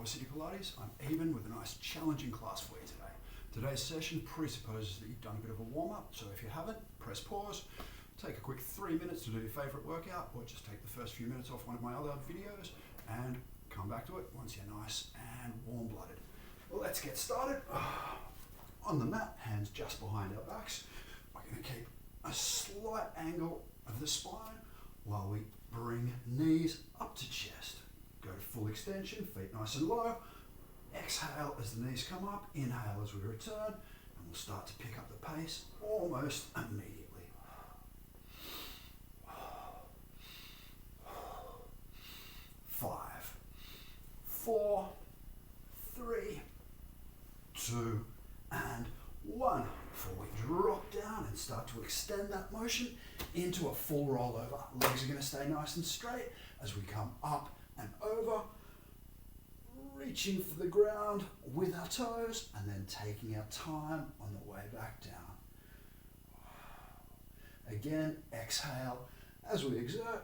Harbour City Pilates. I'm Eben with a nice challenging class for you today. Today's session presupposes that you've done a bit of a warm-up, so if you haven't, press pause, take a quick 3 minutes to do your favourite workout, or just take the first few minutes off one of my other videos and come back to it once you're nice and warm-blooded. Well, let's get started. On the mat, hands just behind our backs. We're going to keep a slight angle of the spine while we bring knees up to chest. Go to full extension, feet nice and low. Exhale as the knees come up, inhale as we return, and we'll start to pick up the pace almost immediately. 5, 4, 3, 2, and 1. Before we drop down and start to extend that motion into a full rollover. Legs are going to stay nice and straight as we come up and over, reaching for the ground with our toes and then taking our time on the way back down. Again, exhale as we exert.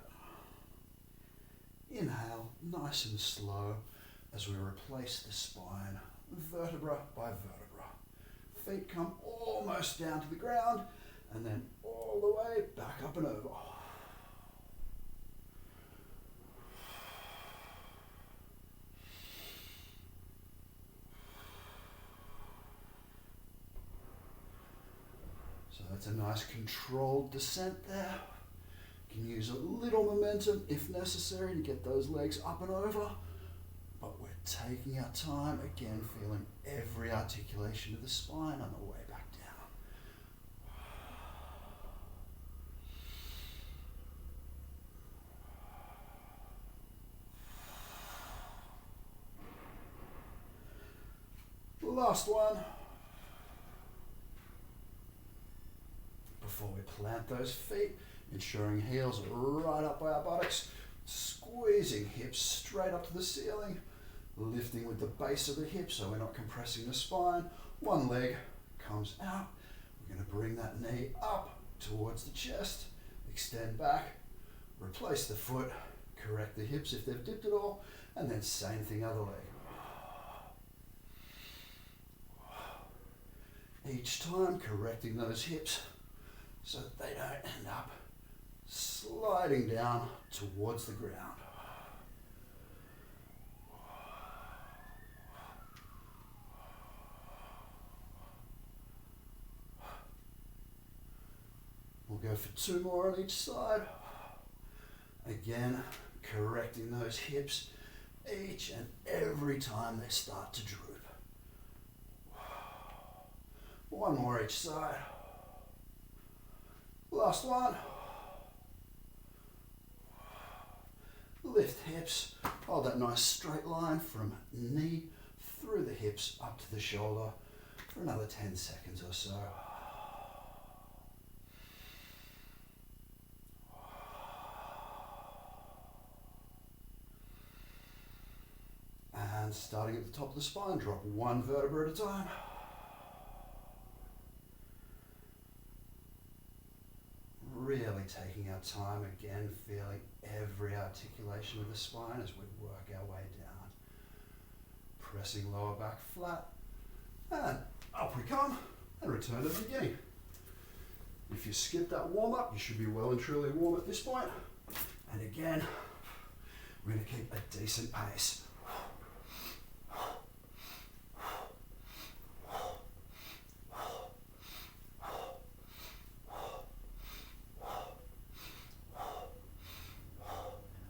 Inhale, nice and slow as we replace the spine vertebra by vertebra. Feet come almost down to the ground and then all the way back up and over. So that's a nice controlled descent there. You can use a little momentum if necessary to get those legs up and over, but we're taking our time, again feeling every articulation of the spine on the way back down. Last one. Before we plant those feet, ensuring heels are right up by our buttocks, squeezing hips straight up to the ceiling, lifting with the base of the hip so we're not compressing the spine. One leg comes out. We're going to bring that knee up towards the chest, extend back, replace the foot, correct the hips if they've dipped at all, and then same thing other leg. Each time correcting those hips so that they don't end up sliding down towards the ground. We'll go for 2 more on each side. Again, correcting those hips each and every time they start to droop. 1 more each side. Last one. Lift hips. Hold that nice straight line from knee through the hips up to the shoulder for another 10 seconds or so. And starting at the top of the spine, drop 1 vertebra at a time. Really taking our time, again feeling every articulation of the spine as we work our way down. Pressing lower back flat, and up we come, and return to the beginning. If you skip that warm-up, you should be well and truly warm at this point. And again, we're going to keep a decent pace.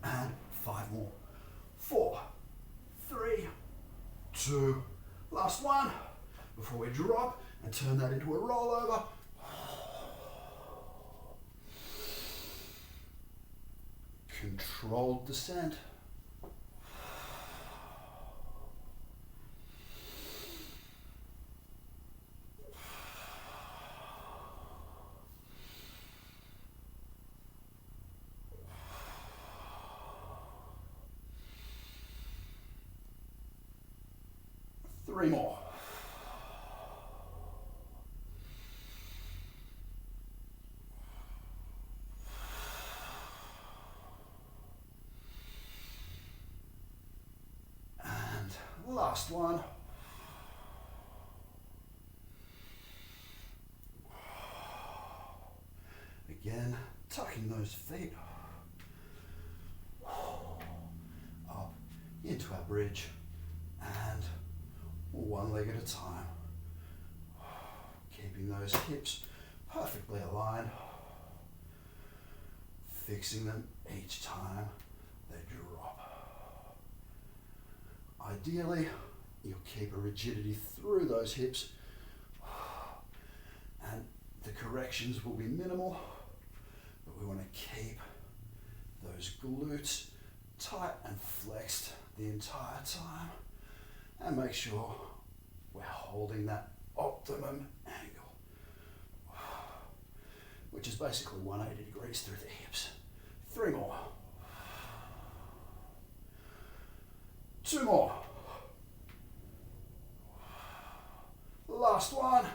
And 5 more. 4, 3, 2, last one. Before we drop and turn that into a rollover. Controlled descent. Three more. Last one. Again, tucking those feet up into our bridge and one leg at a time. Keeping those hips perfectly aligned, fixing them each time they drop. Ideally, you'll keep a rigidity through those hips and the corrections will be minimal, but we want to keep those glutes tight and flexed the entire time and make sure we're holding that optimum angle, which is basically 180 degrees through the hips. 3 more. 2 more. Last one.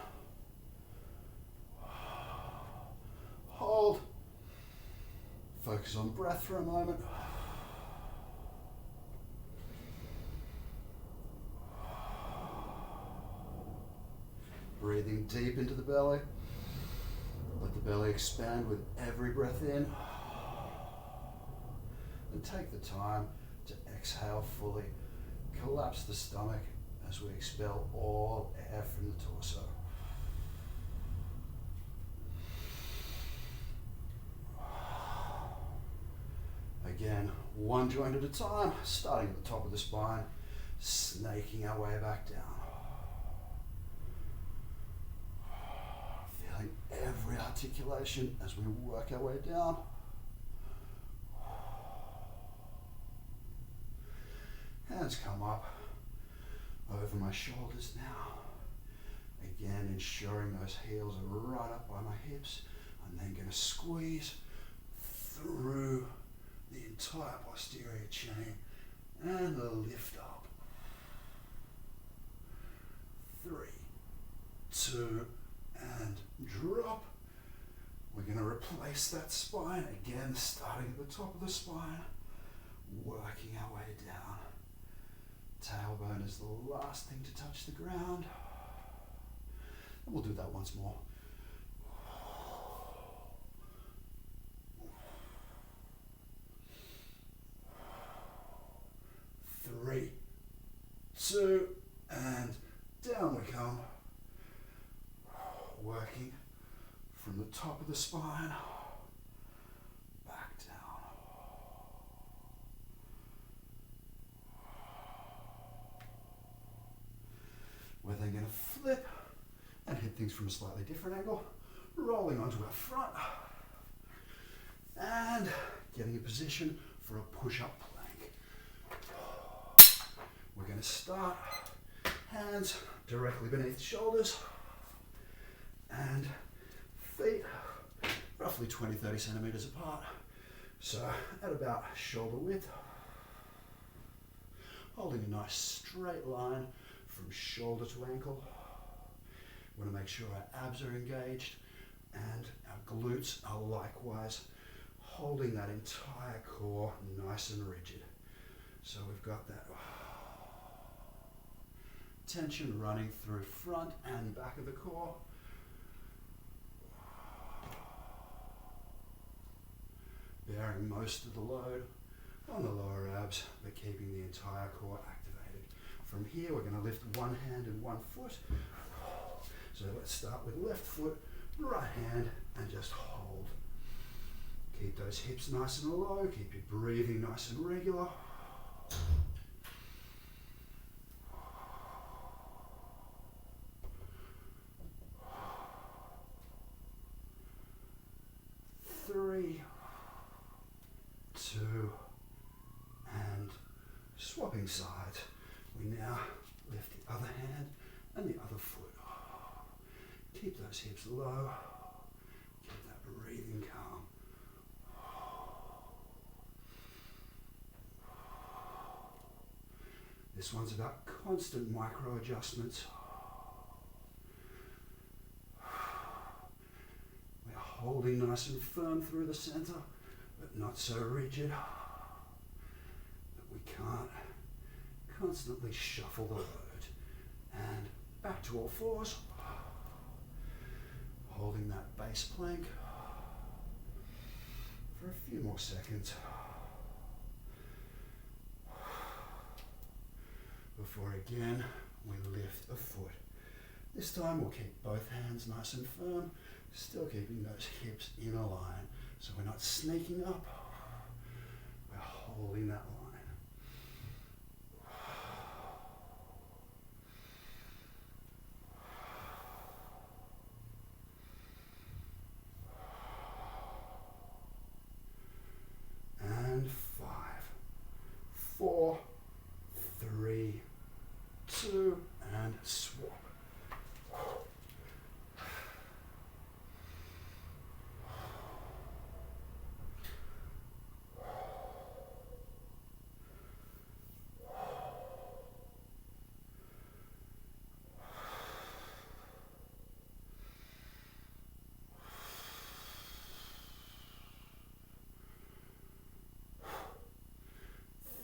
Hold. Focus on breath for a moment. Breathing deep into the belly. Let the belly expand with every breath in. And take the time to exhale fully. Collapse the stomach as we expel all air from the torso. Again, one joint at a time, starting at the top of the spine, snaking our way back down. Feeling every articulation as we work our way down. Hands come up over my shoulders now. Again, ensuring those heels are right up by my hips. I'm then going to squeeze through the entire posterior chain and lift up. 3, 2, and drop. We're going to replace that spine again, starting at the top of the spine, working our way down. Tailbone is the last thing to touch the ground. And we'll do that once more. 3, 2, and down we come. Working from the top of the spine, back down. We're then going to flip and hit things from a slightly different angle, rolling onto our front, and getting a position for a push-up plank. We're going to start, hands directly beneath shoulders, and feet roughly 20-30 centimeters apart. So at about shoulder width, holding a nice straight line from shoulder to ankle. We want to make sure our abs are engaged and our glutes are likewise holding that entire core nice and rigid. So we've got that tension running through front and back of the core. Bearing most of the load on the lower abs, but keeping the entire core activated. From here, we're going to lift one hand and one foot. So let's start with left foot, right hand, and just hold. Keep those hips nice and low, keep your breathing nice and regular. Three, 2, and swapping sides. We now lift the other hand and the other foot. Keep those hips low. Keep that breathing calm. This one's about constant micro adjustments. We're holding nice and firm through the center, but not so rigid that we can't constantly shuffle the load. And back to all fours, holding that base plank for a few more seconds before again we lift a foot. This time we'll keep both hands nice and firm, still keeping those hips in a line. So we're not sneaking up, we're holding that line. And 5, 4, 3, 2, and swap.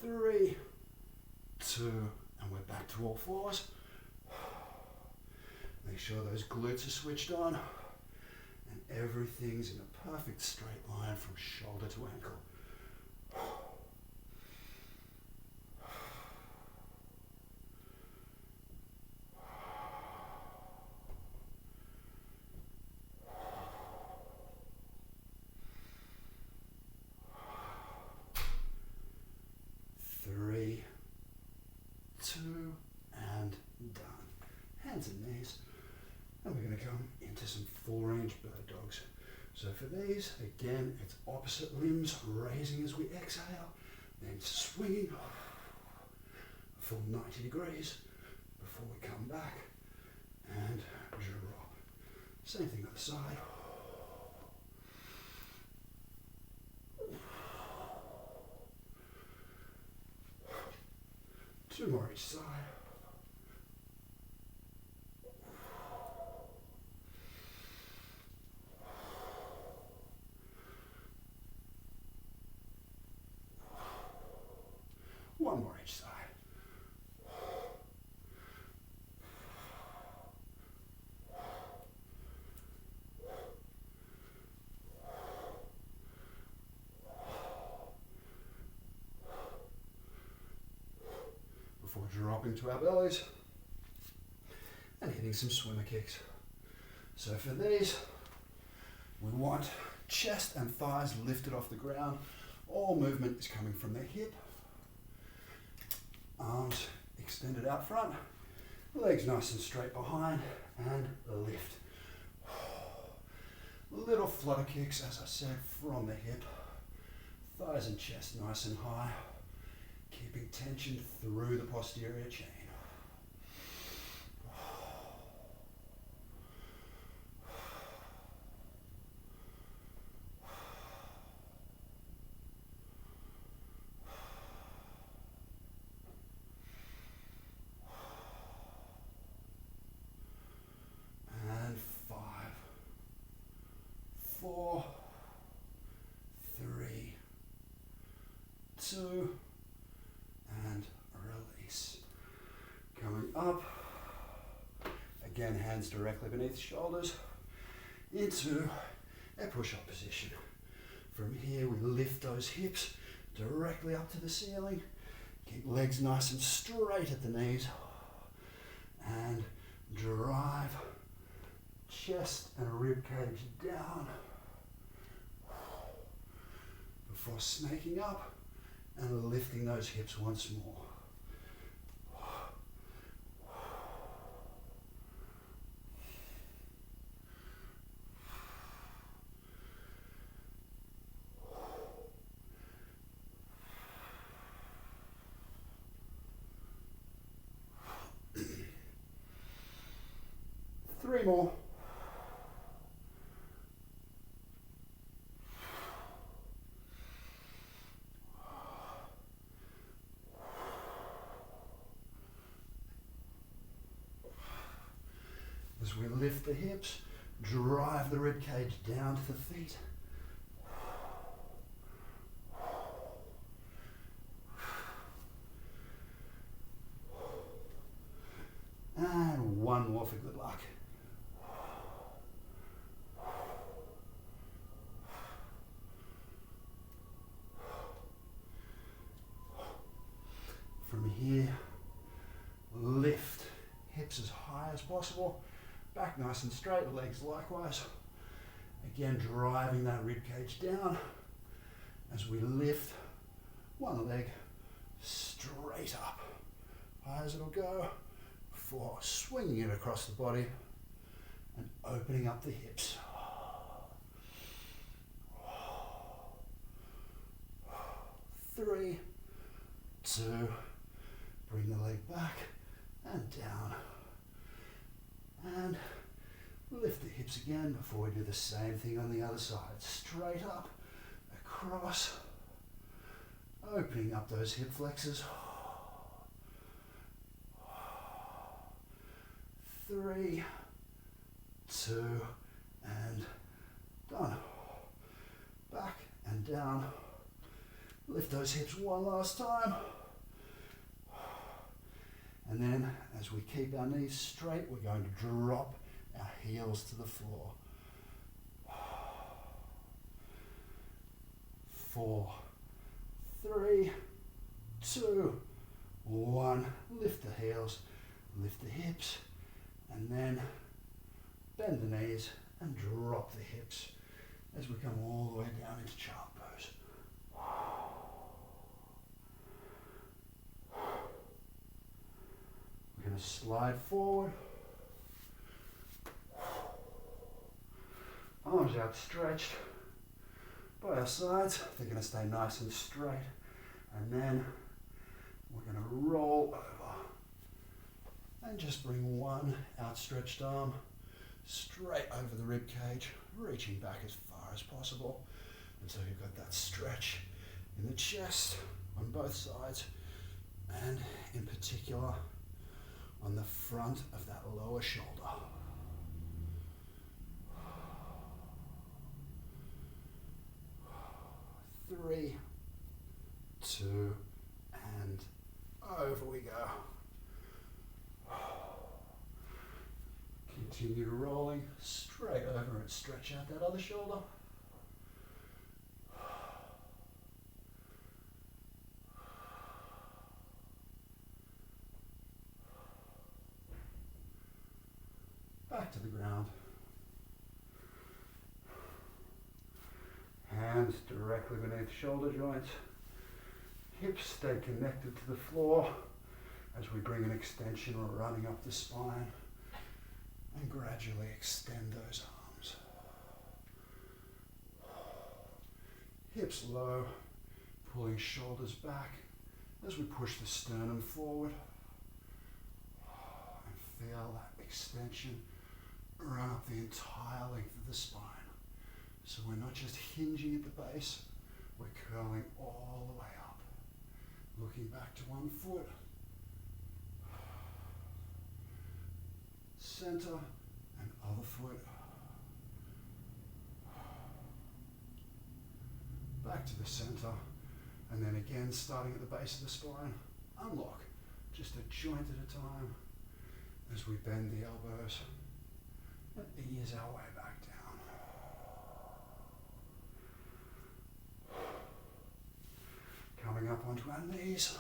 Three, 2, and we're back to all fours. Make sure those glutes are switched on and everything's in a perfect straight line from shoulder to ankle. Three, 2, and done. Hands and knees. And we're going to come into some full range bird dogs. So for these, again, it's opposite limbs, raising as we exhale, then swinging a full 90 degrees before we come back and drop. Same thing on the side. Two more each side. One more each side. Before dropping to our bellies and hitting some swimmer kicks. So for these, we want chest and thighs lifted off the ground. All movement is coming from the hip. Arms extended out front, legs nice and straight behind, and lift. Little flutter kicks, as I said, from the hip. Thighs and chest nice and high, keeping tension through the posterior chain. And 5, 4, 3, 2, and release. Coming up, again, hands directly beneath shoulders, into a push-up position. From here, we lift those hips directly up to the ceiling. Keep legs nice and straight at the knees. And drive chest and rib cage down before snaking up and lifting those hips once more. Three more. As we lift the hips, drive the rib cage down to the feet. more for good luck. From here, lift hips as high as possible, back nice and straight, legs likewise. Again, driving that rib cage down as we lift one leg straight up, high as it'll go, before swinging it across the body and opening up the hips. 3, 2, bring the leg back and down. And lift the hips again before we do the same thing on the other side. Straight up, across, opening up those hip flexors. 3, 2, and done. Back and down. Lift those hips one last time. And then, as we keep our knees straight, we're going to drop our heels to the floor. 4, 3, 2, 1. Lift the heels, lift the hips, and then bend the knees and drop the hips as we come all the way down into child pose. We're going to slide forward. Arms outstretched by our sides. They're going to stay nice and straight. And then we're going to roll over and just bring one outstretched arm straight over the rib cage, reaching back as far as possible until you've got that stretch in the chest on both sides, and in particular on the front of that lower shoulder. 3, 2, and over we go. Continue rolling straight over and stretch out that other shoulder. Back to the ground. Hands directly beneath shoulder joints. Hips stay connected to the floor as we bring an extension running up the spine and gradually extend those arms. Hips low, pulling shoulders back as we push the sternum forward. And feel that extension run up the entire length of the spine. So we're not just hinging at the base, we're curling all the way up. Looking back to one foot. Center and other foot. Back to the center. And then again, starting at the base of the spine, unlock. Just a joint at a time as we bend the elbows and ease our way back down. Coming up onto our knees.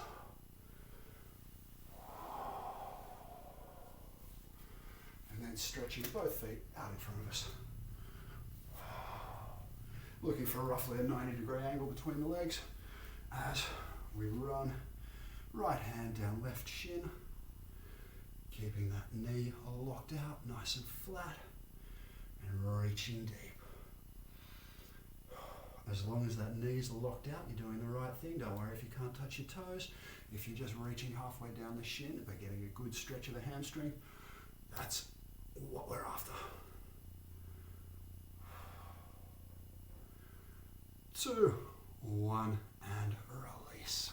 And then stretching both feet out in front of us. Looking for roughly a 90-degree angle between the legs as we run right hand down left shin, keeping that knee locked out nice and flat and reaching deep. As long as that knee's locked out, you're doing the right thing. Don't worry if you can't touch your toes. If you're just reaching halfway down the shin but getting a good stretch of the hamstring, that's what we're after. 2, 1, and release.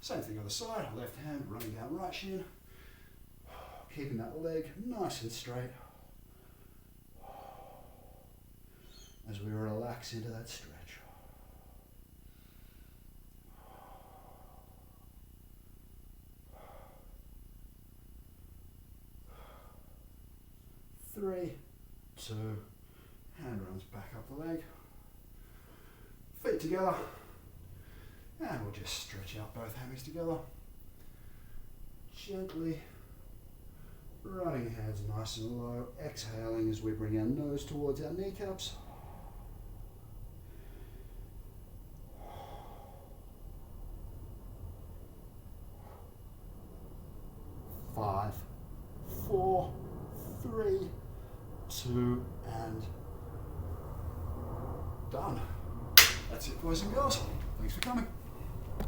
Same thing on the side, left hand running down right shin, keeping that leg nice and straight as we relax into that stretch. 3, 2, hand runs back up the leg, feet together, and we'll just stretch out both hammies together, gently running hands nice and low, exhaling as we bring our nose towards our kneecaps. 5, 4, 3, 2, and done. That's it, boys and girls. Thanks for coming.